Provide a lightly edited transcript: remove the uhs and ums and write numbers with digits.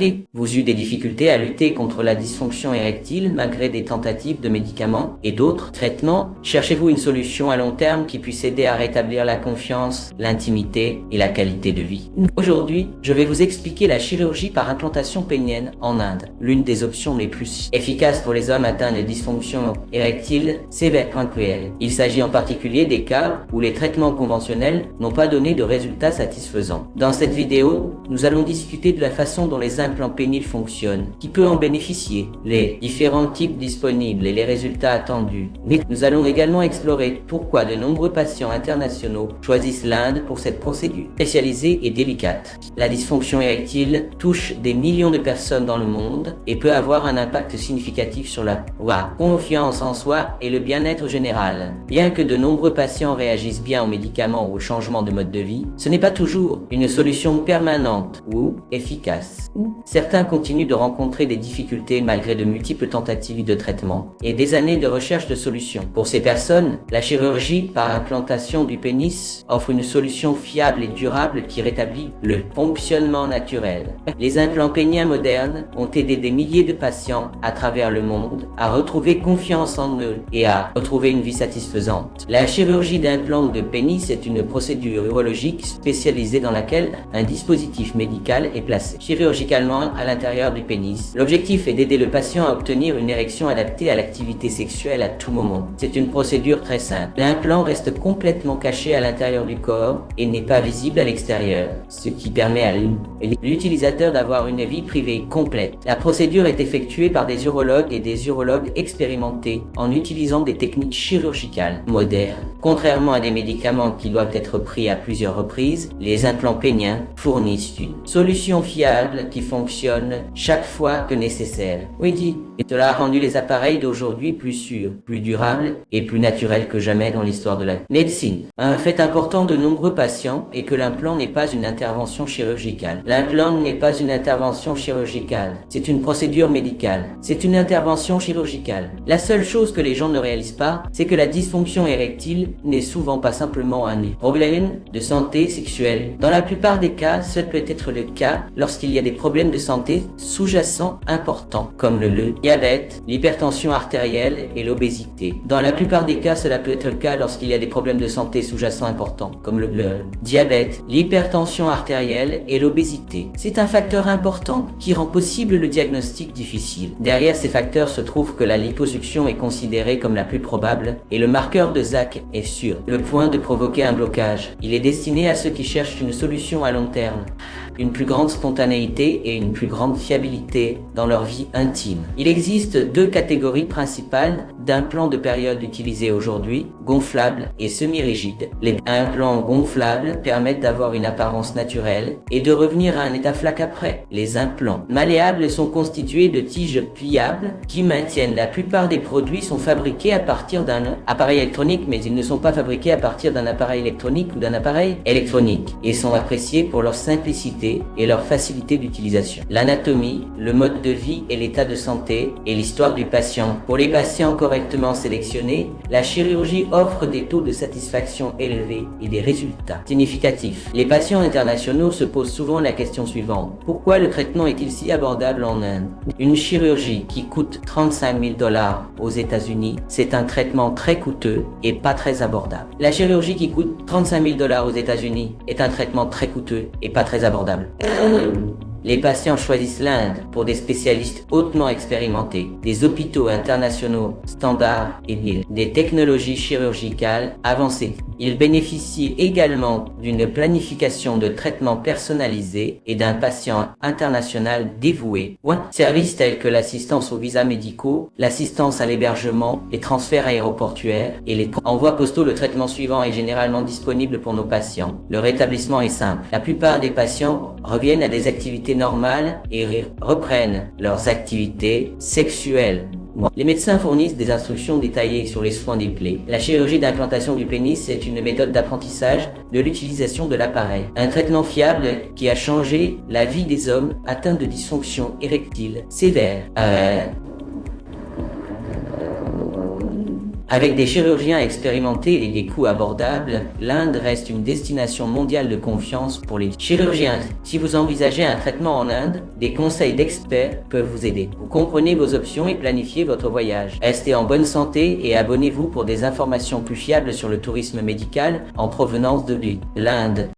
Avez-vous eu des difficultés à lutter contre la dysfonction érectile malgré des tentatives de médicaments et d'autres traitements? Cherchez-vous une solution à long terme qui puisse aider à rétablir la confiance, l'intimité et la qualité de vie? Aujourd'hui, je vais vous expliquer la chirurgie par implantation pénienne en Inde, l'une des options les plus efficaces pour les hommes atteints de dysfonction érectile sévère ponctuelle. Il s'agit en particulier des cas où les traitements conventionnels n'ont pas donné de résultats satisfaisants. Dans cette vidéo, nous allons discuter de la façon dont les implants péniles fonctionnent, qui peut en bénéficier, les différents types disponibles et les résultats attendus. Mais nous allons également explorer pourquoi de nombreux patients internationaux choisissent l'Inde pour cette procédure spécialisée et délicate. La dysfonction érectile touche des millions de personnes dans le monde et peut avoir un impact significatif sur la confiance en soi et le bien-être général. Bien que de nombreux patients réagissent bien aux médicaments ou au changement de mode de vie, ce n'est pas toujours une solution permanente ou efficace. Certains continuent de rencontrer des difficultés malgré de multiples tentatives de traitement et des années de recherche de solutions. Pour ces personnes, la chirurgie par implantation du pénis offre une solution fiable et durable qui rétablit le fonctionnement naturel. Les implants péniens modernes ont aidé des milliers de patients à travers le monde à retrouver confiance en eux et à retrouver une vie satisfaisante. La chirurgie d'implant de pénis est une procédure urologique spécialisée dans laquelle un dispositif médical est placé chirurgicalement à l'intérieur du pénis. L'objectif est d'aider le patient à obtenir une érection adaptée à l'activité sexuelle à tout moment. C'est une procédure très simple. L'implant reste complètement caché à l'intérieur du corps et n'est pas visible à l'extérieur, ce qui permet à l'utilisateur d'avoir une vie privée complète. La procédure est effectuée par des urologues et des urologues expérimentés en utilisant des techniques chirurgicales modernes. Contrairement à des médicaments qui doivent être pris à plusieurs reprises, les implants péniens fournissent une solution fiable qui fonctionne chaque fois que nécessaire. Oui, cela a rendu les appareils d'aujourd'hui plus sûrs, plus durables et plus naturels que jamais dans l'histoire de la médecine. Un fait important de nombreux patients est que l'implant n'est pas une intervention chirurgicale. L'implant n'est pas une intervention chirurgicale. C'est une procédure médicale. C'est une intervention chirurgicale. La seule chose que les gens ne réalisent pas, c'est que la dysfonction érectile n'est souvent pas simplement un problème de santé sexuelle. Dans la plupart des cas, ce peut être le cas lorsqu'il y a des problèmes de santé sous-jacents importants, comme le diabète, l'hypertension artérielle et l'obésité. Dans la plupart des cas, cela peut être le cas lorsqu'il y a des problèmes de santé sous-jacents importants, comme le diabète, l'hypertension artérielle et l'obésité. C'est un facteur important qui rend possible le diagnostic difficile. Derrière ces facteurs se trouve que la liposuction est considérée comme la plus probable et le marqueur de Zach est sur le point de provoquer un blocage. Il est destiné à ceux qui cherchent une solution à long terme, une plus grande spontanéité et une plus grande fiabilité dans leur vie intime. Il existe deux catégories principales d'implants de période utilisés aujourd'hui, gonflables et semi-rigides. Les implants gonflables permettent d'avoir une apparence naturelle et de revenir à un état flaque après. Les implants malléables sont constitués de tiges pliables qui maintiennent. La plupart des produits sont fabriqués à partir d'un appareil électronique, mais ils ne sont pas fabriqués à partir d'un appareil électronique ou d'un appareil électronique et sont appréciés pour leur simplicité et leur facilité d'utilisation. L'anatomie, le mode de vie et l'état de santé et l'histoire du patient. Pour les patients correctement sélectionnés, la chirurgie offre des taux de satisfaction élevés et des résultats significatifs. Les patients internationaux se posent souvent la question suivante: pourquoi le traitement est-il si abordable en Inde? Une chirurgie qui coûte 35 000 $ aux États-Unis, c'est un traitement très coûteux et pas très abordable. La chirurgie qui coûte 35 000 $ aux États-Unis est un traitement très coûteux et pas très abordable. Les patients choisissent l'Inde pour des spécialistes hautement expérimentés, des hôpitaux internationaux standards et des technologies chirurgicales avancées. Ils bénéficient également d'une planification de traitement personnalisée et d'un patient international dévoué. Services tels que l'assistance aux visas médicaux, l'assistance à l'hébergement, les transferts aéroportuaires et les envois postaux. Le traitement suivant est généralement disponible pour nos patients. Le rétablissement est simple. La plupart des patients reviennent à des activités normales et reprennent leurs activités sexuelles. Les médecins fournissent des instructions détaillées sur les soins des plaies. La chirurgie d'implantation du pénis est une méthode d'apprentissage de l'utilisation de l'appareil. Un traitement fiable qui a changé la vie des hommes atteints de dysfonction érectile sévère. Avec des chirurgiens expérimentés et des coûts abordables, l'Inde reste une destination mondiale de confiance pour les chirurgiens. Si vous envisagez un traitement en Inde, des conseils d'experts peuvent vous aider. Vous comprenez vos options et planifiez votre voyage. Restez en bonne santé et abonnez-vous pour des informations plus fiables sur le tourisme médical en provenance de l'Inde.